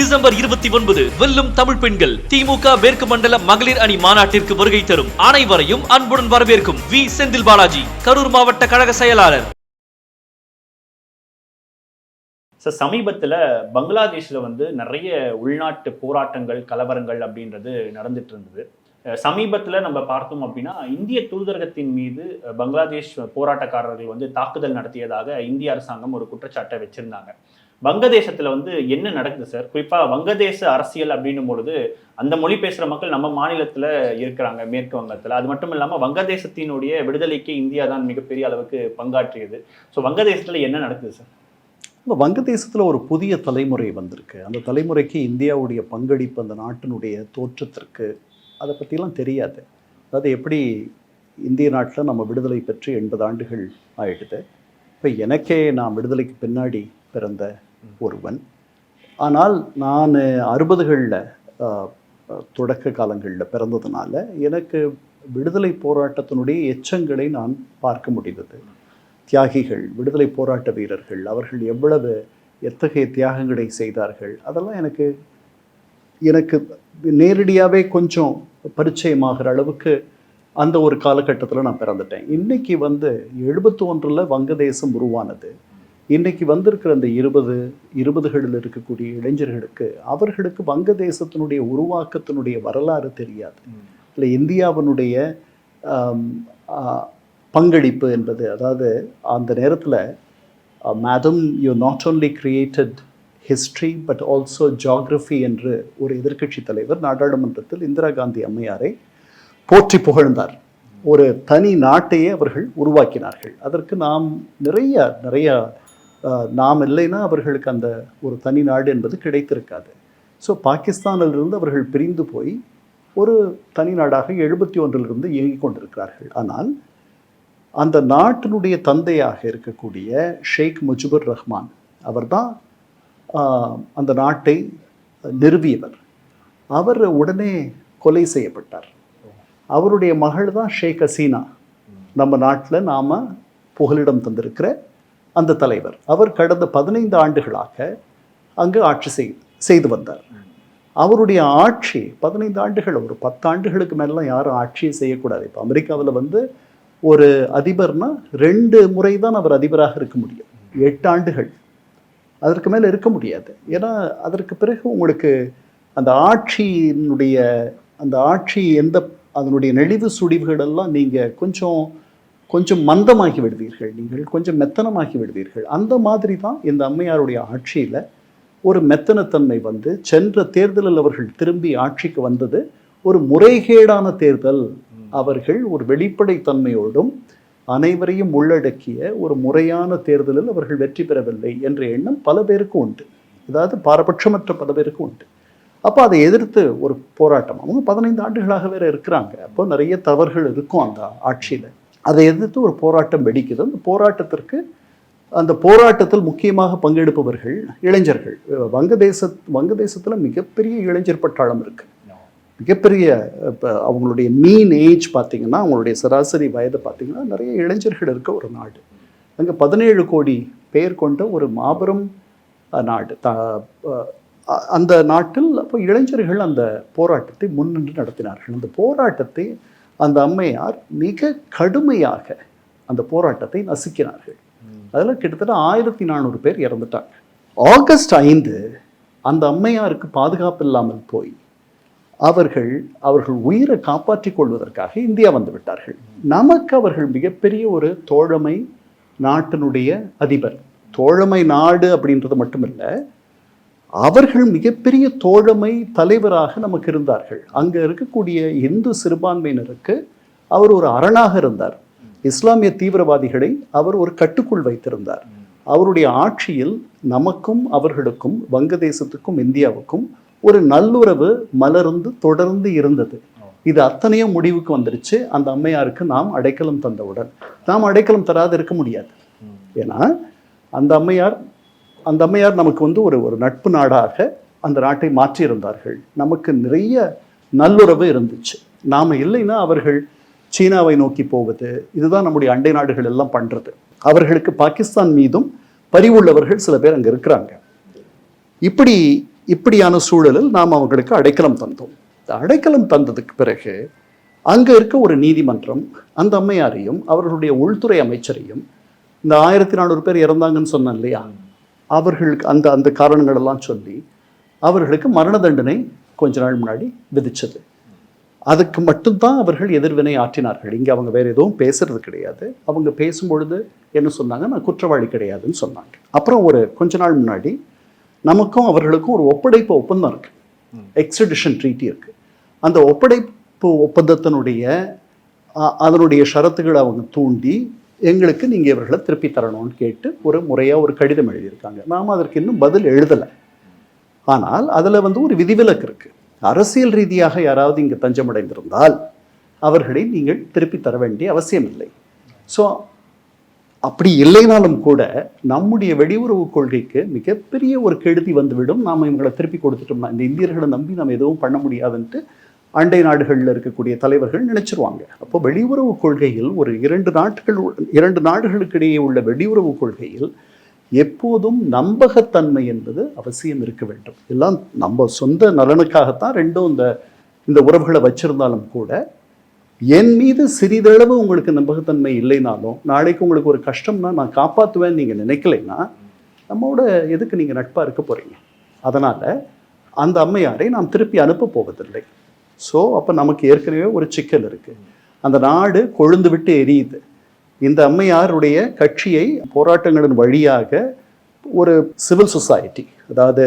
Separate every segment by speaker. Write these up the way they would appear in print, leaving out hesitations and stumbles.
Speaker 1: December 29 வெல்லும் தமிழ் பெண்கள் திமுக மேற்கு மண்டல மகளிர் அணி மாநாட்டிற்கு வருகை தரும் அனைவரையும் அன்புடன் வரவேற்கும் வி செந்தில் பாலாஜி, கரூர் மாவட்ட கழக செயலாளர்.
Speaker 2: சமீபத்தில் பங்களாதேஷில் நிறைய உள்நாட்டு போராட்டங்கள், கலவரங்கள் அப்படின்றது நடந்துட்டு இருந்தது. சமீபத்தில் நம்ம பார்த்தோம் அப்படின்னா, இந்திய தூதரகத்தின் மீது பங்களாதேஷ் போராட்டக்காரர்கள் தாக்குதல் நடத்தியதாக இந்திய அரசாங்கம் ஒரு குற்றச்சாட்டை வச்சிருந்தாங்க. வங்கதேசத்தில் என்ன நடக்குது சார்? குறிப்பாக வங்கதேச அரசியல் அப்படின்னும் பொழுது அந்த மொழி பேசுகிற மக்கள் நம்ம மாநிலத்தில் இருக்கிறாங்க, மேற்கு வங்கத்தில். அது மட்டும் இல்லாமல் வங்கதேசத்தினுடைய விடுதலைக்கு இந்தியா தான் மிகப்பெரிய அளவுக்கு பங்காற்றியது. ஸோ வங்கதேசத்தில் என்ன நடக்குது சார்?
Speaker 3: வங்கதேசத்தில் ஒரு புதிய தலைமுறை வந்திருக்கு. அந்த தலைமுறைக்கு இந்தியாவுடைய பங்களிப்பு, அந்த நாட்டினுடைய தோற்றத்திற்கு அதை பற்றிலாம் தெரியாது. அதாவது எப்படி இந்திய நாட்டில் நம்ம விடுதலை பெற்று 80 ஆண்டுகள் ஆகிடுது. இப்போ எனக்கே நான் விடுதலைக்கு பின்னாடி பிறந்த ஒருவன். ஆனால் நான் 60களில் தொடக்க காலங்களில் பிறந்ததுனால எனக்கு விடுதலை போராட்டத்தினுடைய எச்சங்களை நான் பார்க்க முடிந்தது. தியாகிகள், விடுதலை போராட்ட வீரர்கள், அவர்கள் எத்தகைய தியாகங்களை செய்தார்கள், அதெல்லாம் எனக்கு நேரடியாகவே கொஞ்சம் பரிச்சயமாகிற அளவுக்கு அந்த ஒரு காலகட்டத்தில் நான் பிறந்துட்டேன். இன்றைக்கி 71 வங்கதேசம் உருவானது. இன்றைக்கி வந்திருக்கிற அந்த 20களில் இருக்கக்கூடிய இளைஞர்களுக்கு அவர்களுக்கு வங்கதேசத்தினுடைய உருவாக்கத்தினுடைய வரலாறு தெரியாது. இல்லை, இந்தியாவினுடைய பங்களிப்பு என்பது, அதாவது அந்த நேரத்தில் madam, you not only created history but also geography என்று ஒரு எதிர்க்கட்சி தலைவர் நாடாளுமன்றத்தில் இந்திரா காந்தி அம்மையாரை போற்றி புகழ்ந்தார். ஒரு தனி நாட்டையே அவர்கள் உருவாக்கினார்கள். அதற்கு நாம் நிறைய நாம் இல்லைன்னா அவர்களுக்கு அந்த ஒரு தனி நாடு என்பது கிடைத்திருக்காது. ஸோ பாகிஸ்தானிலிருந்து அவர்கள் பிரிந்து போய் ஒரு தனி நாடாக 71 இயங்கிக் கொண்டிருக்கிறார்கள். ஆனால் அந்த நாட்டினுடைய தந்தையாக இருக்கக்கூடிய ஷேக் முஜிபுர் ரஹ்மான் அவர்தான் அந்த நாட்டை நிறுவியவர். அவர் உடனே கொலை செய்யப்பட்டார். அவருடைய மகள் தான் ஷேக் ஹசீனா, நம்ம நாட்டில் நாம் புகலிடம் தந்திருக்கிற அந்த தலைவர். அவர் கடந்த 15 ஆண்டுகளாக அங்கு ஆட்சி செய்து வந்தார். அவருடைய ஆட்சி 15 ஆண்டுகள், ஒரு 10 ஆண்டுகளுக்கு மேலாம் யாரும் ஆட்சியை செய்யக்கூடாது. இப்போ அமெரிக்காவில் ஒரு அதிபர்னா 2 முறை தான் அவர் அதிபராக இருக்க முடியும். 8 ஆண்டுகள், அதற்கு மேலே இருக்க முடியாது. ஏன்னா அதற்கு பிறகு உங்களுக்கு அந்த ஆட்சியினுடைய அதனுடைய நெளிவு சுழிவுகளெல்லாம் நீங்கள் கொஞ்சம் மந்தமாகி விடுவீர்கள், நீங்கள் கொஞ்சம் மெத்தனமாகி விடுவீர்கள். அந்த மாதிரி தான் இந்த அம்மையாருடைய ஆட்சியில் ஒரு மெத்தனத்தன்மை சென்ற தேர்தலில் அவர்கள் திரும்பி ஆட்சிக்கு வந்தது ஒரு முறைகேடான தேர்தல். அவர்கள் ஒரு வெளிப்படைத்தன்மையோடும் அனைவரையும் உள்ளடக்கிய ஒரு முறையான தேர்தலில் அவர்கள் வெற்றி பெறவில்லை என்ற எண்ணம் பல பேருக்கு உண்டு. அதாவது பாரபட்சமற்ற பல பேருக்கு உண்டு. அப்போ அதை எதிர்த்து ஒரு போராட்டம், அவங்க 15 ஆண்டுகளாக வேற இருக்கிறாங்க. அப்போ நிறைய தவறுகள் இருக்கும் அந்த ஆட்சியில். அதை எதிர்த்து ஒரு போராட்டம் வெடிக்குது. அந்த போராட்டத்தில் முக்கியமாக பங்கெடுப்பவர்கள் இளைஞர்கள். வங்கதேசத்தில் மிகப்பெரிய இளைஞர் பட்டாளம் இருக்குது. மிகப்பெரிய அவங்களுடைய மீன் ஏஜ் பார்த்திங்கன்னா, அவங்களுடைய சராசரி வயதை பார்த்திங்கன்னா நிறைய இளைஞர்கள் இருக்க ஒரு நாடு. அங்கே 17 கோடி பேர் கொண்ட ஒரு மாபெரும் நாடு. அந்த நாட்டில் அப்போ இளைஞர்கள் அந்த போராட்டத்தை முன்னின்று நடத்தினார்கள். அந்த போராட்டத்தை அந்த அம்மையார் மிக கடுமையாக அந்த போராட்டத்தை நசுக்கினார்கள். அதில் கிட்டத்தட்ட 1400 பேர் இறந்துட்டாங்க. ஆகஸ்ட் 5 அந்த அம்மையாருக்கு பாதுகாப்பு இல்லாமல் போய் அவர்கள் உயிரை காப்பாற்றிக் கொள்வதற்காக இந்தியா வந்து விட்டார்கள். நமக்கு அவர்கள் மிகப்பெரிய ஒரு தோழமை நாட்டினுடைய அதிபர். தோழமை நாடு அப்படின்றது மட்டுமில்லை, அவர்கள் மிகப்பெரிய தோழமை தலைவராக நமக்கு இருந்தார்கள். அங்கே இருக்கக்கூடிய இந்து சிறுபான்மையினருக்கு அவர் ஒரு அரணாக இருந்தார். இஸ்லாமிய தீவிரவாதிகளை அவர் ஒரு கட்டுக்குள் வைத்திருந்தார். அவருடைய ஆட்சியில் நமக்கும் அவர்களுக்கும், வங்கதேசத்துக்கும் இந்தியாவுக்கும் ஒரு நல்லுறவு மலர்ந்து தொடர்ந்து இருந்தது. இது அத்தனையும் முடிவுக்கு வந்துருச்சு அந்த அம்மையாருக்கு நாம் அடைக்கலம் தந்தவுடன். நாம் அடைக்கலம் தராது இருக்க முடியாது. ஏன்னா அந்த அம்மையார் நமக்கு ஒரு நட்பு நாடாக அந்த நாட்டை மாற்றியிருந்தார்கள். நமக்கு நிறைய நல்லுறவு இருந்துச்சு. நாம் இல்லைன்னா அவர்கள் சீனாவை நோக்கி போவது, இதுதான் நம்முடைய அண்டை நாடுகள் எல்லாம் பண்ணுறது. அவர்களுக்கு பாகிஸ்தான் மீதும் பரிவுள்ளவர்கள் சில பேர் அங்கே இருக்கிறாங்க. இப்படி இப்படியான சூழலில் நாம் அவர்களுக்கு அடைக்கலம் தந்தோம். அடைக்கலம் தந்ததுக்கு பிறகு அங்கே இருக்க ஒரு நீதிமன்றம் அந்த அம்மையாரையும் அவர்களுடைய உள்துறை அமைச்சரையும், இந்த 1400 பேர் இறந்தாங்கன்னு சொன்னேன் இல்லையா, அவர்களுக்கு அந்த அந்த காரணங்கள் எல்லாம் சொல்லி அவர்களுக்கு மரண தண்டனை கொஞ்ச நாள் முன்னாடி விதிச்சது. அதுக்கு மட்டும்தான் அவர்கள் எதிர்வினை ஆற்றினார்கள். இங்கே அவங்க வேற எதுவும் பேசுறது கிடையாது. அவங்க பேசும்பொழுது என்ன சொன்னாங்க, நான் குற்றவாளி கிடையாதுன்னு சொன்னாங்க. அப்புறம் ஒரு கொஞ்ச நாள் முன்னாடி நமக்கும் அவர்களுக்கும் ஒரு ஒப்படைப்பு ஒப்பந்தம் இருக்கு, எக்ஸ்ட்ரடிஷன் ட்ரீட்டி இருக்கு. அந்த ஒப்படைப்பு ஒப்பந்தத்தினுடைய அதனுடைய ஷரத்துகளை அவங்க தூண்டி எங்களுக்கு நீங்கள் இவர்களை திருப்பி தரணும்னு கேட்டு ஒரு முறையாக ஒரு கடிதம் எழுதியிருக்காங்க. நாம் அதற்கு இன்னும் பதில் எழுதலை. ஆனால் அதில் ஒரு விதிவிலக்கு இருக்குது. அரசியல் ரீதியாக யாராவது இங்கே தஞ்சமடைந்திருந்தால் அவர்களை நீங்கள் திருப்பி தர வேண்டிய அவசியம் இல்லை. ஸோ அப்படி இல்லைனாலும் கூட நம்முடைய வெளியுறவு கொள்கைக்கு மிகப்பெரிய ஒரு கெடுதி வந்துவிடும். நாம் இவங்களை திருப்பி கொடுத்துட்டோம்னா இந்த இந்தியர்களை நம்பி நம்ம எதுவும் பண்ண முடியாதுன்ட்டு அண்டை நாடுகளில் இருக்கக்கூடிய தலைவர்கள் நினைச்சிருவாங்க. அப்போ வெளியுறவு கொள்கையில் ஒரு இரண்டு நாடுகளுக்கு இடையே உள்ள வெளியுறவு கொள்கையில் எப்போதும் நம்பகத்தன்மை என்பது அவசியம் இருக்க வேண்டும். எல்லாம் நம்ம சொந்த நலனுக்காகத்தான் ரெண்டும் இந்த உறவுகளை வச்சிருந்தாலும் கூட, என் மீது சிறிதளவு உங்களுக்கு நம்பகத்தன்மை இல்லைனாலும் நாளைக்கு உங்களுக்கு ஒரு கஷ்டம்னா நான் காப்பாற்றுவேன்னு நீங்கள் நினைக்கலைன்னா நம்மோட எதுக்கு நீங்கள் நட்பாக இருக்க போகிறீங்க? அதனால் அந்த அம்மையாரை நாம் திருப்பி அனுப்ப போவதில்லை. ஸோ அப்போ நமக்கு ஏற்கனவே ஒரு சிக்கல் இருக்குது. அந்த நாடு கொழுந்து விட்டு எரியுது. இந்த அம்மையாருடைய கட்சியை போராட்டங்களின் வழியாக ஒரு சிவில் சொசைட்டி, அதாவது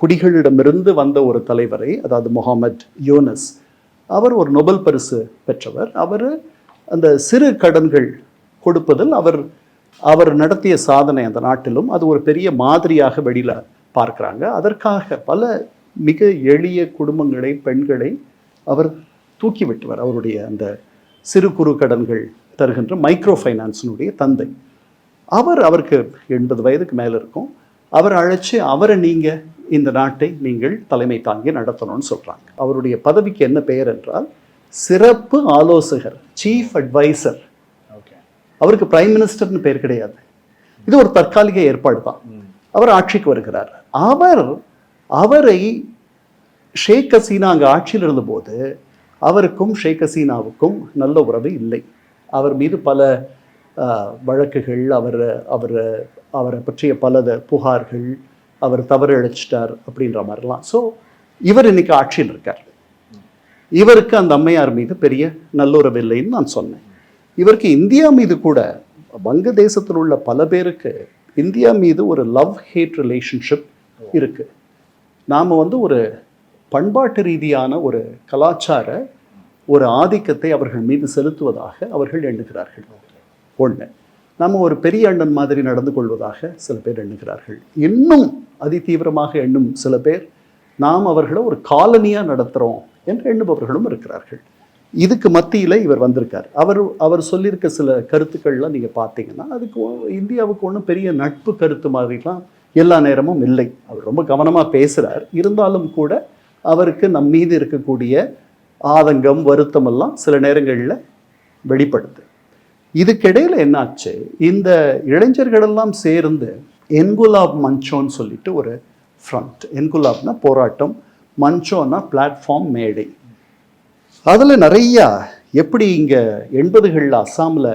Speaker 3: குடிகளிடமிருந்து வந்த ஒரு தலைவரை, அதாவது முகமது யூனஸ், அவர் ஒரு நொபல் பரிசு பெற்றவர். அவர் அந்த சிறு கடன்கள் கொடுப்பதில் அவர் நடத்திய சாதனை அந்த நாட்டிலும் அது ஒரு பெரிய மாதிரியாக வெளியில் பார்க்குறாங்க. அதற்காக பல மிக எளிய குடும்பங்களை, பெண்களை அவர் தூக்கி விட்டவர். அவருடைய அந்த சிறு குறு கடன்கள் தருகின்ற மைக்ரோ ஃபைனான்ஸினுடைய தந்தை. அவருக்கு 80 வயதுக்கு மேலே இருக்கும். அவர் அழைச்சி அவரை நீங்கள் இந்த நாட்டை நீங்கள் தலைமை தாங்கி நடத்தணும்னு சொல்கிறாங்க. அவருடைய பதவிக்கு என்ன பெயர் என்றால் சிறப்பு ஆலோசகர், சீஃப் அட்வைசர். அவருக்கு பிரைம் மினிஸ்டர்னு பெயர் கிடையாது. இது ஒரு தற்காலிக ஏற்பாடு தான். அவர் ஆட்சிக்கு வருகிறார். அவரை ஷேக் ஹசீனா அங்கே ஆட்சியில் இருந்தபோது அவருக்கும் ஷேக் ஹசீனாவுக்கும் நல்ல உறவு இல்லை. அவர் மீது பல வழக்குகள், அவரை பற்றிய பல புகார்கள், அவர் தவறு இழைச்சிட்டார் அப்படின்ற மாதிரிலாம். ஸோ இவர் இன்னைக்கு ஆட்சியில் இருக்கார். இவருக்கு அந்த அம்மையார் மீது பெரிய நல்லுறவு இல்லைன்னு நான் சொன்னேன். இவருக்கு இந்தியா மீது கூட, வங்கதேசத்தில் உள்ள பல பேருக்கு இந்தியா மீது ஒரு லவ் ஹேட் ரிலேஷன்ஷிப் இருக்குது. நாம் ஒரு பண்பாட்டு ரீதியான ஒரு கலாச்சார ஒரு ஆதிக்கத்தை அவர்கள் மீது செலுத்துவதாக அவர்கள் எண்ணுகிறார்கள். ஒன்று, நம்ம ஒரு பெரிய அண்ணன் மாதிரி நடந்து கொள்வதாக சில பேர் எண்ணுகிறார்கள். இன்னும் அதிதீவிரமாக எண்ணும் சில பேர் நாம் அவர்களை ஒரு காலனியாக நடத்துகிறோம் என்று எண்ணுபவர்களும் இருக்கிறார்கள். இதுக்கு மத்தியில் இவர் வந்திருக்கார். அவர் சொல்லியிருக்க சில கருத்துக்கள்லாம் நீங்கள் பார்த்தீங்கன்னா அதுக்கு இந்தியாவுக்கு ஒன்றும் பெரிய நட்பு கருத்து மாதிரிலாம் எல்லா நேரமும் இல்லை. அவர் ரொம்ப கவனமாக பேசுகிறார். இருந்தாலும் கூட அவருக்கு நம் மீது இருக்கக்கூடிய ஆதங்கம், வருத்தம் எல்லாம் சில நேரங்களில் வெளிப்படுது. இதுக்கிடையில் என்னாச்சு, இந்த இளைஞர்களெல்லாம் சேர்ந்து என்குலாப் மஞ்சோன்னு சொல்லிட்டு ஒரு ஃப்ரண்ட். என்குலாப்னா போராட்டம், மஞ்சோன்னா பிளாட்ஃபார்ம், மேடை. அதில் நிறையா எப்படி இங்கே 80களில் அஸ்ஸாமில்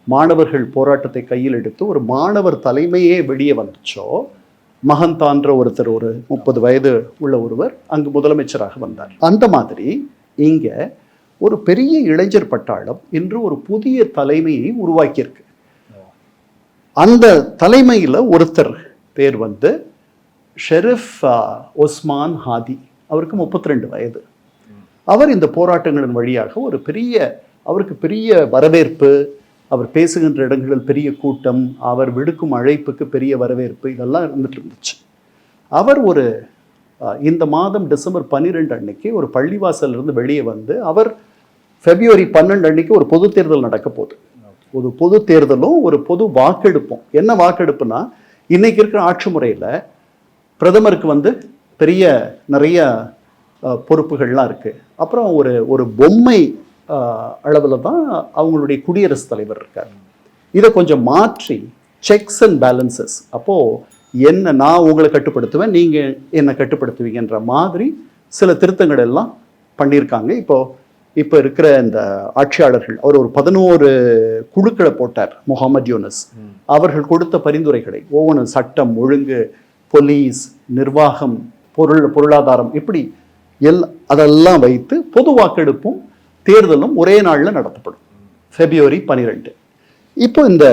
Speaker 3: மாணவர்கள் போராட்டத்தை கையில் எடுத்து ஒரு மாணவர் தலைமையே வெளியே வந்துச்சோ, மகந்தான்ற ஒருத்தர், ஒரு 30 வயது உள்ள ஒருவர் அங்கு முதலமைச்சராக வந்தார். அந்த மாதிரி இங்கே ஒரு பெரிய இளைஞர் பட்டாளம் இன்று ஒரு புதிய தலைமையை உருவாக்கியிருக்கு. அந்த தலைமையில் ஒருத்தர் பேர் ஷெரீஃப் ஒஸ்மான் ஹாதி. அவருக்கு 32 வயது. அவர் இந்த போராட்டங்களின் வழியாக அவருக்கு பெரிய வரவேற்பு, அவர் பேசுகின்ற இடங்களில் பெரிய கூட்டம், அவர் விடுக்கும் அழைப்புக்கு பெரிய வரவேற்பு, இதெல்லாம் இருந்துச்சு. அவர் இந்த மாதம் டிசம்பர் 12 அன்னைக்கு ஒரு பள்ளிவாசலிருந்து வெளியே வந்து அவர் February 12 அன்னைக்கு ஒரு பொது தேர்தல் நடக்க போகுது. ஒரு பொது தேர்தலும் ஒரு பொது வாக்கெடுப்பும். என்ன வாக்கெடுப்புனா, இன்னைக்கு இருக்கிற ஆட்சி முறையில் பிரதமருக்கு பெரிய நிறைய பொறுப்புகள்லாம் இருக்குது. அப்புறம் ஒரு பொம்மை அளவில் தான் அவங்களுடைய குடியரசுத் தலைவர் இருக்கார். இதை கொஞ்சம் மாற்றி செக்ஸ் அண்ட் பேலன்சஸ். அப்போது என்ன நான் உங்களை கட்டுப்படுத்துவேன், நீங்கள் என்னை கட்டுப்படுத்துவீங்கன்ற மாதிரி சில திருத்தங்கள் எல்லாம் பண்ணியிருக்காங்க. இப்போ இருக்கிற இந்த ஆட்சியாளர்கள் அவர் ஒரு 11 குழுக்களை போட்டார். முகமது யூனஸ் அவர்கள் கொடுத்த பரிந்துரைகளை ஒவ்வொன்றும் சட்டம் ஒழுங்கு, போலீஸ், நிர்வாகம், பொருளாதாரம், இப்படி அதெல்லாம் வைத்து பொது வாக்கெடுப்பும் தேர்தலும் ஒரே நாளில் நடத்தப்படும், February 12. இப்போ இந்த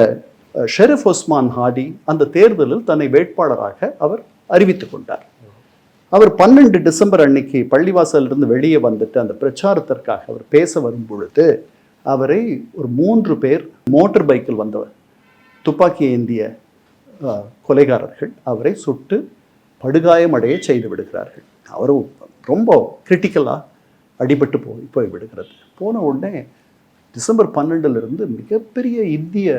Speaker 3: ஷெரீப் ஒஸ்மான் ஹாடி அந்த தேர்தலில் தன்னை வேட்பாளராக அவர் அறிவித்துக் கொண்டார். அவர் 12 டிசம்பர் அன்னைக்கு பள்ளிவாசலிருந்து வெளியே வந்துட்டு அந்த பிரச்சாரத்திற்காக அவர் பேச வரும் பொழுது அவரை ஒரு 3 பேர் மோட்டார் பைக்கில் வந்தவர் துப்பாக்கி ஏந்திய கொலைகாரர்கள் அவரை சுட்டு படுகாயமடைய செய்து விடுகிறார்கள். அவரும் ரொம்ப கிரிட்டிக்கலாக அடிபட்டு போய் விடுகிறது. போன உடனே டிசம்பர் 12 மிகப்பெரிய இந்திய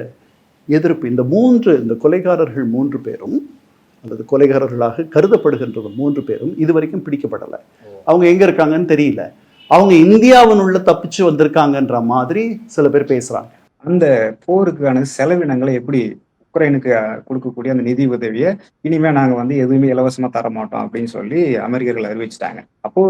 Speaker 3: எதிர்ப்பு. இந்த கொலைகாரர்கள் 3 பேரும் அல்லது கொலைகாரர்களாக கருதப்படுகின்ற 3 பேரும் இதுவரைக்கும் பிடிக்கப்படலை. அவங்க எங்க இருக்காங்கன்னு தெரியல. அவங்க இந்தியாவின் உள்ள தப்பிச்சு வந்திருக்காங்கன்ற மாதிரி சில பேர் பேசுறாங்க.
Speaker 4: அந்த போருக்கான செலவினங்களை எப்படி உக்ரைனுக்கு கொடுக்கக்கூடிய அந்த நிதி உதவியை இனிமே நாங்க எதுவுமே இலவசமா தர மாட்டோம் அப்படின்னு சொல்லி அமெரிக்கர்கள் அறிவிச்சிட்டாங்க. அப்போ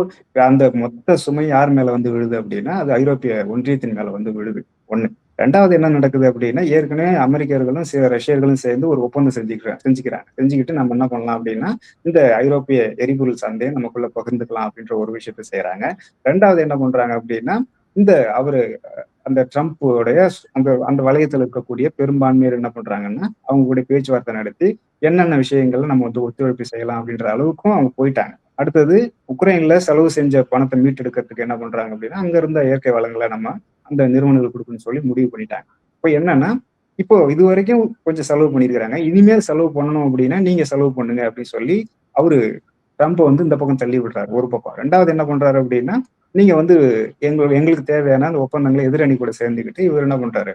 Speaker 4: அந்த மொத்த சுமை யார் மேல விழுது அப்படின்னா அது ஐரோப்பிய ஒன்றியத்தின் மேல விழுது. ஒண்ணு. ரெண்டாவது என்ன நடக்குது அப்படின்னா, ஏற்கனவே அமெரிக்கர்களும் ரஷ்யர்களும் சேர்ந்து ஒரு ஒப்பந்தம் செஞ்சுக்கிட்டு நம்ம என்ன பண்ணலாம் அப்படின்னா இந்த ஐரோப்பிய எரிபொருள் சந்தையை நமக்குள்ள பகிர்ந்துக்கலாம் அப்படின்ற ஒரு விஷயத்த செய்யறாங்க. ரெண்டாவது என்ன பண்றாங்க அப்படின்னா, அந்த ட்ரம்ப்போடைய அந்த வலயத்தில் இருக்கக்கூடிய பெரும்பான்மையர் என்ன பண்றாங்கன்னா அவங்க கூட பேச்சுவார்த்தை நடத்தி என்னென்ன விஷயங்கள்ல நம்ம ஒத்துழைப்பு செய்யலாம் அப்படின்ற அளவுக்கும் அவங்க போயிட்டாங்க. அடுத்தது உக்ரைன்ல செலவு செஞ்ச பணத்தை மீட்டெடுக்கிறதுக்கு என்ன பண்றாங்க அப்படின்னா, அங்க இருந்த இயற்கை வளங்களை நம்ம அந்த நிறுவனங்கள் கொடுக்குன்னு சொல்லி முடிவு பண்ணிட்டாங்க. இப்போ என்னன்னா, இப்போ இது வரைக்கும் கொஞ்சம் செலவு பண்ணியிருக்கிறாங்க, இனிமேல் செலவு பண்ணணும் அப்படின்னா நீங்க செலவு பண்ணுங்க அப்படின்னு சொல்லி அவரு ட்ரம்ப் இந்த பக்கம் தள்ளி விடுறாரு ஒரு பக்கம். ரெண்டாவது என்ன பண்றாரு அப்படின்னா, நீங்க எங்களுக்கு தேவையான அந்த ஒப்பந்தங்களை எதிரணி கூட சேர்ந்துக்கிட்டு இவர் என்ன பண்றாரு,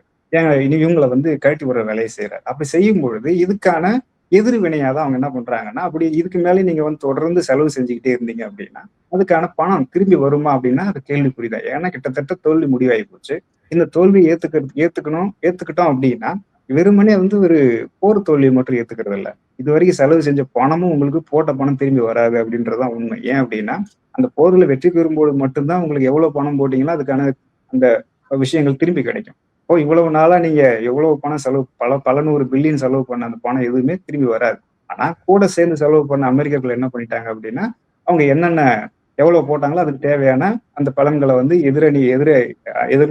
Speaker 4: இவங்களை கழட்டி விடுற வேலையை செய்யறாரு. அப்படி செய்யும் பொழுது இதுக்கான எதிர்வினையாதான் அவங்க என்ன பண்றாங்கன்னா, அப்படி இதுக்கு மேலே நீங்க தொடர்ந்து செலவு செஞ்சுக்கிட்டே இருந்தீங்க அப்படின்னா அதுக்கான பணம் திரும்பி வருமா அப்படின்னா அது கேள்விக்குறிதான். ஏன்னா கிட்டத்தட்ட தோல்வி முடிவாகி போச்சு. இந்த தோல்வியை ஏத்துக்கிட்டோம் அப்படின்னா வெறுமனே ஒரு போர் தோல்வியை மட்டும் ஏத்துக்கிறது இல்லை, இது வரைக்கும் செலவு செஞ்ச பணமும் உங்களுக்கு போட்ட பணம் திரும்பி வராது அப்படின்றதான் உண்மை. ஏன் அப்படின்னா அந்த போர்ல வெற்றி பெறும்போது மட்டும்தான் உங்களுக்கு எவ்வளவு பணம் போட்டீங்களோ அதுக்கான அந்த விஷயங்கள் திரும்பி கிடைக்கும். இப்போ இவ்வளவு நாளா நீங்க எவ்வளவு பணம் செலவு பல 100 பில்லியன் செலவு பண்ண அந்த பணம் எதுவுமே திரும்பி வராது. ஆனா கூட சேர்ந்து செலவு பண்ண அமெரிக்கர்கள் என்ன பண்ணிட்டாங்க அப்படின்னா, அவங்க எவ்வளவு போட்டாங்களோ அதுக்கு தேவையான அந்த பலன்களை எதிரில்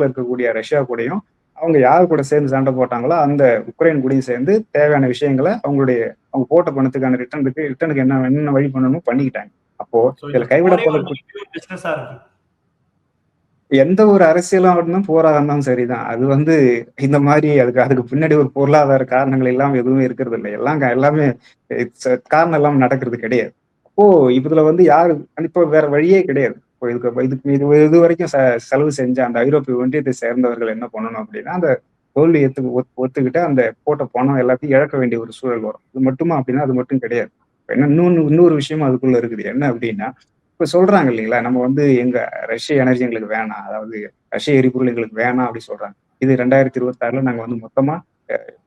Speaker 4: இருக்கக்கூடிய ரஷ்யா கூடயும் அவங்க யாரு கூட சேர்ந்து சண்டை போட்டாங்களோ அந்த உக்ரைன் கூடயும் சேர்ந்து தேவையான விஷயங்களை அவங்க போட்ட பணத்துக்கான ரிட்டனுக்கு என்ன வழி பண்ணணுமோ பண்ணிக்கிட்டாங்க. அப்போ இதுல கைவிடப்பட எந்த ஒரு அரசியலும் இருந்தாலும் போராக இருந்தாலும் சரிதான். அது இந்த மாதிரி அதுக்கு பின்னாடி ஒரு பொருளாதார காரணங்கள் எல்லாம் எதுவுமே இருக்கிறது இல்லை. எல்லாமே காரணம் எல்லாம் நடக்கிறது கிடையாது. அப்போ இதுல யாரு இப்போ வேற வழியே கிடையாது. இப்போ இது வரைக்கும் செலவு செஞ்ச அந்த ஐரோப்பிய ஒன்றியத்தை சேர்ந்தவர்கள் என்ன பண்ணணும் அப்படின்னா, அந்த தோல்வி ஒத்துக்கிட்டு அந்த போட்ட பணம் எல்லாத்தையும் இழக்க வேண்டிய ஒரு சூழல் வரும். இது மட்டுமா அப்படின்னா அது மட்டும் கிடையாது. இன்னொரு விஷயமும் அதுக்குள்ள இருக்குது. என்ன அப்படின்னா, இப்ப சொல்றாங்க இல்லைங்களா, நம்ம எங்க ரஷ்ய எனர்ஜி எங்களுக்கு வேணாம், அதாவது ரஷ்ய எரிபொருள் எங்களுக்கு வேணாம் அப்படி சொல்றாங்க. இது 2026 நாங்க மொத்தமா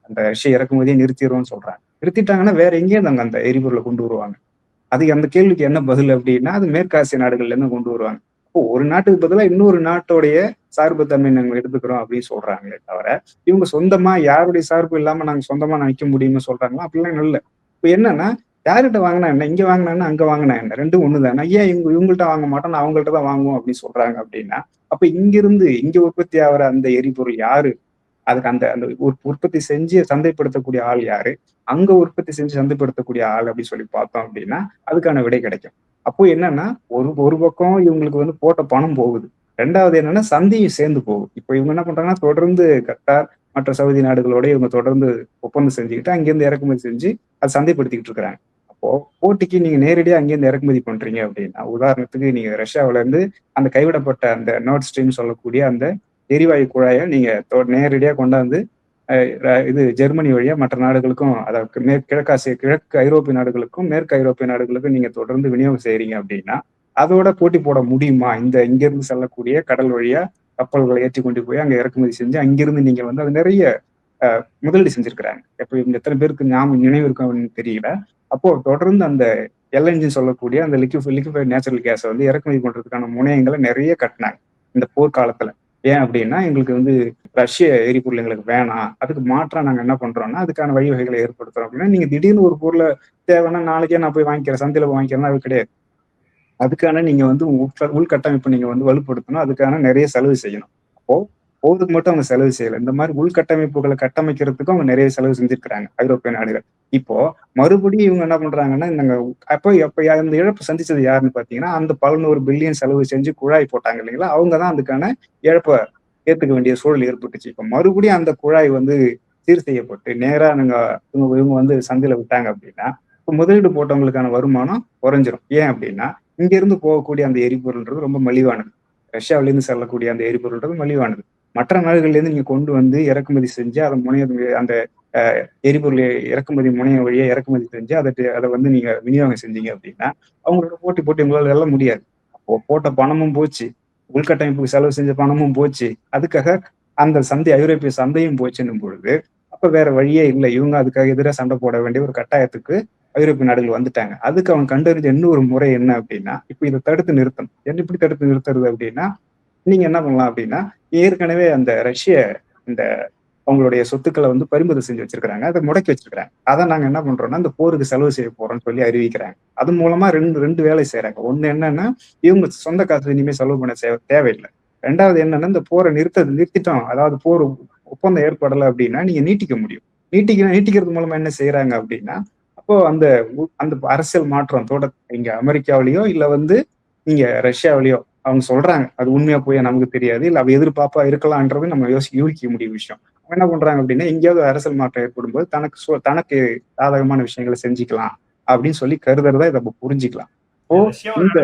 Speaker 4: அந்த ரஷ்ய இறக்குமதியை நிறுத்திடுவோம்னு சொல்றாங்க. நிறுத்திட்டாங்கன்னா வேற எங்கேயும் நாங்க அந்த எரிபொருளை கொண்டு வருவாங்க. அந்த கேள்விக்கு என்ன பதில் அப்படின்னா, அது மேற்காசிய நாடுகள்ல இருந்து கொண்டு வருவாங்க. இப்போ ஒரு நாட்டுக்கு பதிலாக இன்னொரு நாட்டோடைய சார்புத்தன்மை நாங்க எடுத்துக்கிறோம் அப்படின்னு சொல்றாங்களே தவிர, இவங்க சொந்தமா யாருடைய சார்பு இல்லாம நாங்க சொந்தமா நினைக்க முடியும்னு சொல்றாங்களா? அப்படிலாம் இல்லை. இப்போ என்னன்னா, யார்கிட்ட வாங்கினா என்ன, இங்க வாங்கினா அங்க வாங்கினா என்ன, ரெண்டும் ஒண்ணுதானே, ஏன் இவங்கள்ட்ட வாங்க மாட்டோம், நான் அவங்கள்ட்ட தான் வாங்குவோம் அப்படின்னு சொல்றாங்க. அப்படின்னா அப்ப இங்க உற்பத்தி ஆகிற அந்த எரிபொருள் யாரு, அதுக்கு அந்த உற்பத்தி செஞ்சு சந்தைப்படுத்தக்கூடிய ஆள் யாரு, அங்க உற்பத்தி செஞ்சு சந்தைப்படுத்தக்கூடிய ஆள் அப்படின்னு சொல்லி பார்த்தோம் அப்படின்னா அதுக்கான விடை கிடைக்கும். அப்போ என்னன்னா, ஒரு பக்கம் இவங்களுக்கு போட்ட பணம் போகுது, ரெண்டாவது என்னன்னா சந்தையும் சேர்ந்து போகுது. இப்போ இவங்க என்ன பண்றாங்கன்னா, தொடர்ந்து கத்தார் மற்ற சவுதி நாடுகளோட இவங்க தொடர்ந்து ஒப்பந்தம் செஞ்சுக்கிட்டு அங்கேருந்து இறக்குமதி செஞ்சு அதை சந்தைப்படுத்திக்கிட்டு இருக்கிறாங்க. அப்போ போட்டிக்கு நீங்க நேரடியா அங்கேருந்து இறக்குமதி பண்றீங்க அப்படின்னா, உதாரணத்துக்கு நீங்க ரஷ்யாவில இருந்து அந்த கைவிடப்பட்ட அந்த நார்த் ஸ்ட்ரீம் சொல்லக்கூடிய அந்த எரிவாயு குழாயை நீங்க நேரடியா கொண்டாந்து இது ஜெர்மனி வழியா மற்ற நாடுகளுக்கும், அதாவது கிழக்கு ஐரோப்பிய நாடுகளுக்கும் மேற்கு ஐரோப்பிய நாடுகளுக்கும் நீங்க தொடர்ந்து விநியோகம் செய்யறீங்க அப்படின்னா அதோட போட்டி போட முடியுமா? இங்கிருந்து செல்லக்கூடிய கடல் வழியா கப்பல்களை ஏற்றி கொண்டு போய் அங்க இறக்குமதி செஞ்சு அங்கிருந்து நீங்க அது நிறைய முதலீடு செஞ்சிருக்கிறாங்க. எப்போ இவங்க எத்தனை பேருக்கு நினைவு இருக்கும் அப்படின்னு தெரியல. அப்போ தொடர்ந்து அந்த எல்என்ஜின்னு சொல்லக்கூடிய அந்த லிக்விஃபைட் நேச்சுரல் கேஸை வந்து இறக்குமதி பண்றதுக்கான முனையங்களை நிறைய கட்டினாங்க இந்த போர்க்காலத்துல. ஏன் அப்படின்னா எங்களுக்கு வந்து ரஷ்ய எரிபொருள் எங்களுக்கு வேணாம், அதுக்கு மாற்றா நாங்க என்ன பண்றோம்னா அதுக்கான வழிவகைகளை ஏற்படுத்துறோம் அப்படின்னா, நீங்க திடீர்னு ஒரு பொருளை தேவைன்னா நாளைக்கே நான் போய் வாங்கிக்கிறேன், சந்தையில போய் வாங்கிக்கிறேன்னா அது கிடையாது. அதுக்கான நீங்க வந்து உள்கட்டமைப்பு நீங்க வந்து வலுப்படுத்தணும், அதுக்கான நிறைய செலவு செய்யணும். அப்போ போருக்கு மட்டும் அவங்க செலவு செய்யல, இந்த மாதிரி உள்கட்டமைப்புகளை கட்டமைக்கிறதுக்கும் அவங்க நிறைய செலவு செஞ்சிருக்கிறாங்க ஐரோப்பிய நாடுகள். இப்போ மறுபடியும் இவங்க என்ன பண்றாங்கன்னா, நாங்க அப்ப அந்த இழப்பு சந்திச்சது யாருன்னு பாத்தீங்கன்னா, அந்த 11 பில்லியன் செலவு செஞ்சு குழாய் போட்டாங்க இல்லைங்களா, அவங்கதான் அதுக்கான இழப்பை ஏத்துக்க வேண்டிய சூழல் ஏற்பட்டுச்சு. இப்ப மறுபடியும் அந்த குழாய் வந்து சீர் செய்யப்பட்டு நேரா இவங்க வந்து சந்தையில விட்டாங்க அப்படின்னா, இப்ப முதலீடு போட்டவங்களுக்கான வருமானம் குறைஞ்சிரும். ஏன் அப்படின்னா, இங்க இருந்து போகக்கூடிய அந்த எரிபொருள்ன்றது ரொம்ப மலிவானது. ரஷ்யாவில இருந்து செல்லக்கூடிய அந்த எரிபொருள்ன்றது மலிவானது. மற்ற நாடுகள்ல இருந்து நீங்க கொண்டு வந்து இறக்குமதி செஞ்சு அதை அந்த எரிபொருள் இறக்குமதி முனையம் வழியா இறக்குமதி செஞ்சு அதை வந்து நீங்க விநியோகம் செஞ்சீங்க அப்படின்னா அவங்களோட போட்டி உங்களால வெல்ல முடியாது. அப்போ போட்ட பணமும் போச்சு, உள்கட்டமைப்புக்கு செலவு செஞ்ச பணமும் போச்சு, அதுக்காக அந்த ஐரோப்பிய சந்தையும் போச்சுன்னும் பொழுது அப்ப வேற வழியே இல்லை. இவங்க அதுக்காக எதிராக சண்டை போட வேண்டிய ஒரு கட்டாயத்துக்கு ஐரோப்பிய நாடுகள் வந்துட்டாங்க. அதுக்கு அவங்க கண்டறிஞ்ச இன்னொரு முறை என்ன அப்படின்னா, இப்ப இதை தடுத்து நிறுத்தணும். எப்படி தடுத்து நிறுத்துறது அப்படின்னா, நீங்க என்ன பண்ணலாம் அப்படின்னா, ஏற்கனவே அந்த ரஷ்ய இந்த அவங்களுடைய சொத்துக்களை வந்து பறிமுதல் செஞ்சு வச்சிருக்கிறாங்க, அதை முடக்கி வச்சிருக்கிறாங்க. அதை நாங்க என்ன பண்றோம்னா இந்த போருக்கு செலவு செய்ய போறோம்னு சொல்லி அறிவிக்கிறாங்க. அது மூலமா ரெண்டு வேலை செய்யறாங்க. ஒண்ணு என்னன்னா, இவங்க சொந்த காசு இனிமே செலவு பண்ண தேவையில்லை. ரெண்டாவது என்னன்னா, இந்த போரை நிறுத்திட்டோம், அதாவது போர் ஒப்பந்தம் ஏற்படலை அப்படின்னா நீங்க நீட்டிக்க முடியும். நீட்டிக்கிறது மூலமா என்ன செய்யறாங்க அப்படின்னா, அப்போ அந்த அரசியல் மாற்றம் இங்க அமெரிக்காவிலயோ இல்ல வந்து இங்க ரஷ்யாவிலயோ அவங்க சொல்றாங்க, அது உண்மையா போய் நமக்கு தெரியாது, இல்ல அவ எதிர்பார்ப்பா இருக்கலாம்ன்றது நம்ம யூகிக்க முடிய விஷயம். அவங்க என்ன பண்றாங்க அப்படின்னா, எங்கேயாவது அரசியல் மாற்றம் ஏற்படும் போது தனக்கு சாதகமான விஷயங்களை செஞ்சுக்கலாம் அப்படின்னு சொல்லி கருதுறதா இதை புரிஞ்சுக்கலாம். இந்த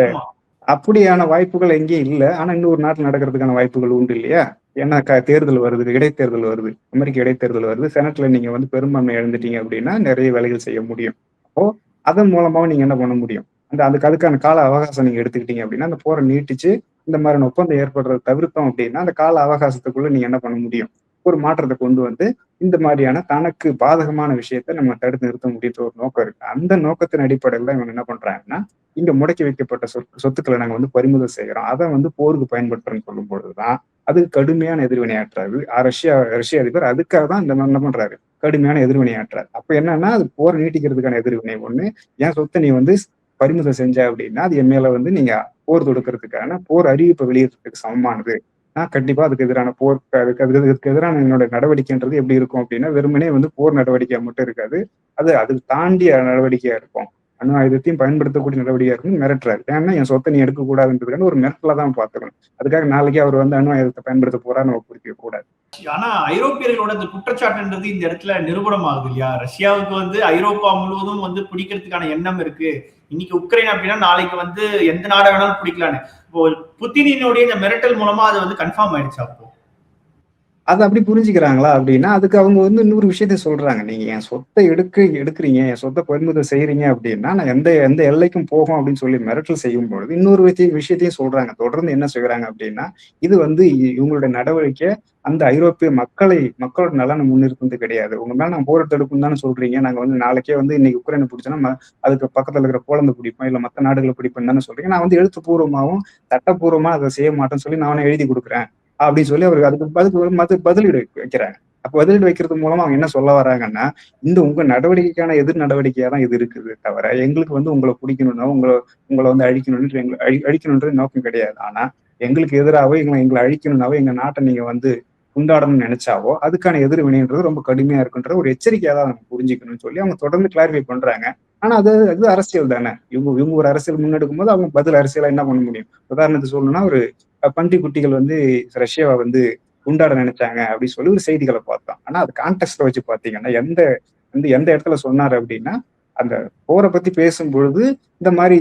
Speaker 4: அப்படியான வாய்ப்புகள் எங்கேயும் இல்லை. ஆனா இன்னொரு நாட்டில் நடக்கிறதுக்கான வாய்ப்புகள் உண்டு இல்லையா? ஏன்னா தேர்தல் வருது, இடைத்தேர்தல் வருது, அமெரிக்க இடைத்தேர்தல் வருது. செனட்ல நீங்க வந்து பெரும்பான்மை இழந்துட்டீங்க அப்படின்னா நிறைய வேலைகள் செய்ய முடியும். அப்போ அதன் மூலமாவும் நீங்க என்ன பண்ண முடியும், அதுக்கான கால அவகாசம் நீங்க எடுத்துக்கிட்டீங்க அப்படின்னா அந்த போரை நீட்டிச்சு இந்த மாதிரி ஒப்பந்தம் ஏற்படுறதை தவிர்த்தோம் அப்படின்னா அந்த கால அவகாசத்துக்குள்ள நீங்க என்ன பண்ண முடியும், ஒரு மாற்றத்தை கொண்டு வந்து இந்த மாதிரியான தனக்கு பாதகமான விஷயத்த நம்ம தடுத்து நிறுத்த முடியுன்ற ஒரு நோக்கம் இருக்கு. அந்த நோக்கத்தின் அடிப்படையில் இவங்க என்ன பண்றாங்கன்னா, இங்க முடக்கி வைக்கப்பட்ட சொத்துக்களை நாங்க வந்து பறிமுதல் செய்கிறோம், அதை வந்து போருக்கு பயன்படுத்துறோம்னு சொல்லும் பொழுதுதான் அதுக்கு கடுமையான எதிர்வினையாற்றாரு ரஷ்ய அதிபர். அதுக்காக தான் இந்த என்ன பண்றாரு, கடுமையான எதிர்வினையாற்றாரு. அப்ப என்னன்னா, அது போரை நீட்டிக்கிறதுக்கான எதிர்வினை ஒண்ணு. என் சொத்தை நீ வந்து பறிமுதல் செஞ்ச அப்படின்னா அது என் மேல வந்து நீங்க போர் தொடுக்கிறதுக்கான போர் அறிவிப்பை வெளியிடுறதுக்கு சமமானது. கண்டிப்பா அதுக்கு எதிரான அதுக்கு எதிரான என்னோட நடவடிக்கைன்றது எப்படி இருக்கும் அப்படின்னா, வெறுமனே வந்து போர் நடவடிக்கையா மட்டும் இருக்காது, அதுக்கு தாண்டிய நடவடிக்கையா இருக்கும். அணு ஆயுதத்தையும் பயன்படுத்தக்கூடிய நடவடிக்கையா இருக்கும். மிரட்டுறாரு. ஏன்னா என் சொத்தை நீ எடுக்கக்கூடாதுன்றதுக்கான ஒரு மிரட்டல தான் பார்த்துக்கணும். அதுக்காக நாளைக்கே அவர் வந்து அணு ஆயுதத்தை பயன்படுத்த போறாரு நம்ம குறிப்பிட கூடாது.
Speaker 5: ஆனா ஐரோப்பியர்களோட இந்த குற்றச்சாட்டுன்றது இந்த இடத்துல நிரூபணம் ஆகுது இல்லையா? ரஷ்யாவுக்கு வந்து ஐரோப்பா முழுவதும் வந்து பிடிக்கிறதுக்கான எண்ணம் இருக்கு. இன்னைக்கு உக்ரைன் அப்படின்னா நாளைக்கு வந்து எந்த நாடை வேணாலும் பிடிக்கலான்னு. இப்போ புத்தினினுடைய இந்த மிரட்டல் மூலமா அது வந்து கன்ஃபார்ம் ஆயிடுச்சு. அப்போ
Speaker 4: அதை அப்படி புரிஞ்சுக்கிறாங்களா அப்படின்னா, அதுக்கு அவங்க வந்து இன்னொரு விஷயத்த சொல்றாங்க. நீங்க என் சொத்தை எடுக்கிறீங்க, என் சொத்தை பறிமுதல் செய்யறீங்க அப்படின்னா நான் எந்த எல்லைக்கும் போகும் அப்படின்னு சொல்லி மிரட்டல் செய்யும் பொழுது இன்னொரு விஷயத்தையும் சொல்றாங்க. தொடர்ந்து என்ன செய்யறாங்க அப்படின்னா, இது வந்து இவங்களுடைய நடவடிக்கை அந்த ஐரோப்பிய மக்களோட நலனை முன்னிறுத்தது கிடையாது. உங்க மேல நான் போர் தடுப்புன்னு தானே சொல்றீங்க, நாங்க வந்து நாளைக்கே வந்து இன்னைக்கு உக்ரைனை பிடிச்சோன்னா அதுக்கு பக்கத்துல இருக்கிற போலந்து பிடிப்போம், இல்ல மற்ற நாடுகளை பிடிப்பேன்னு தானே சொல்றீங்க. நான் வந்து எழுத்துப்பூர்வமாகவும் சட்டப்பூர்வமா அதை செய்ய மாட்டேன்னு சொல்லி நான் எழுதி கொடுக்குறேன் அப்படின்னு சொல்லி அவருக்கு அதுக்கு பதிலீடு வைக்கிறாங்க. அப்ப பதிலீடு வைக்கிறது மூலமா அவங்க என்ன சொல்ல வராங்கன்னா, இந்த உங்க நடவடிக்கைக்கான எதிர் நடவடிக்கையா தான் இது இருக்குது தவிர எங்களுக்கு வந்து உங்களை பிடிக்கணும்னா உங்களை வந்து அழிக்கணும்ன்றது நோக்கம் கிடையாது. ஆனா எங்களுக்கு எதிராகவோ எங்களை அழிக்கணும்னாவோ எங்க நாட்டை நீங்க வந்து கொண்டாடணும்னு நினைச்சாவோ அதுக்கான எதிர்வினைன்றது ரொம்ப கடுமையா இருக்குன்ற ஒரு எச்சரிக்கையா தான் நம்ம புரிஞ்சுக்கணும்னு சொல்லி அவங்க தொடர்ந்து கிளாரிஃபை பண்றாங்க. ஆனா அது அரசியல் தானே. இவங்க ஒரு அரசியல் முன்னெடுக்கும் போது அவங்க பதில் அரசியலா என்ன பண்ண முடியும்? உதாரணத்துக்கு சொல்லணும்னா, ஒரு பன்றி குட்டிகள் வந்து ரஷ்யாவை வந்து கொண்டாட நினைச்சாங்க அப்படின்னு சொல்லி ஒரு செய்திகளை பார்த்தோம். ஆனா அது கான்டெக்ட்ல வச்சு பாத்தீங்கன்னா எந்த இடத்துல சொன்னாரு அப்படின்னா, அந்த போரை பத்தி பேசும்பொழுது இந்த மாதிரி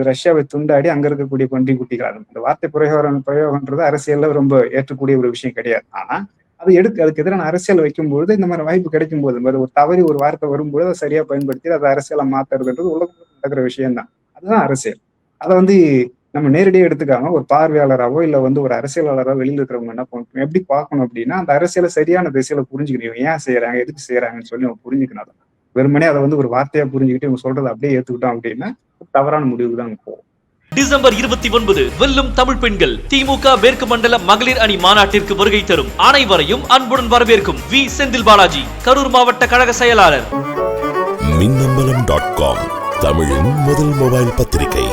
Speaker 4: ரஷ்யாவை துண்டாடி அங்க இருக்கக்கூடிய பன்றி குட்டிகள், அந்த வார்த்தை பிரயோகம்ன்றது அரசியல்ல ரொம்ப ஏற்றக்கூடிய ஒரு விஷயம் கிடையாது. ஆனா அதுக்கு எதிரான அரசியல் வைக்கும்போது இந்த மாதிரி வாய்ப்பு கிடைக்கும் போது ஒரு தவறி ஒரு வார்த்தை வரும்போது அதை சரியா பயன்படுத்தி அதை அரசியலா மாத்துறதுன்றது உலகத்துல நடக்கிற விஷயம் தான். அதுதான் அரசியல். அதை வந்து நம்ம நேரடியாக எடுத்துக்காம ஒரு பார்வையாளராவோ இல்லை வந்து ஒரு அரசியலாளராவோ வெளியில் இருக்கிறவங்க என்ன பண்ணணும், எப்படி பார்க்கணும் அப்படின்னா அந்த அரசியலை சரியான திசையில புரிஞ்சுக்கணும். இவங்க ஏன் செய்யறாங்க, எதுக்கு செய்யறாங்கன்னு சொல்லி நம்ம புரிஞ்சுக்கணும். வெறுமனே அதை வந்து ஒரு வார்த்தையா புரிஞ்சுக்கிட்டு இவங்க சொல்றதை அப்படியே ஏத்துக்கிட்டோம் அப்படின்னா தவறான முடிவுக்கு தான் போகும்.
Speaker 1: டிசம்பர் 29 வெல்லும் தமிழ் பெண்கள் திமுக மேற்கு மண்டல மகளிர் அணி மாநாட்டிற்கு வருகை தரும் அனைவரையும் அன்புடன் வரவேற்கும் வி செந்தில் பாலாஜி, கரூர் மாவட்ட கழக செயலாளர்.
Speaker 6: மின்னம்பலம்.com தமிழின் முதல் மொபைல் பத்திரிகை.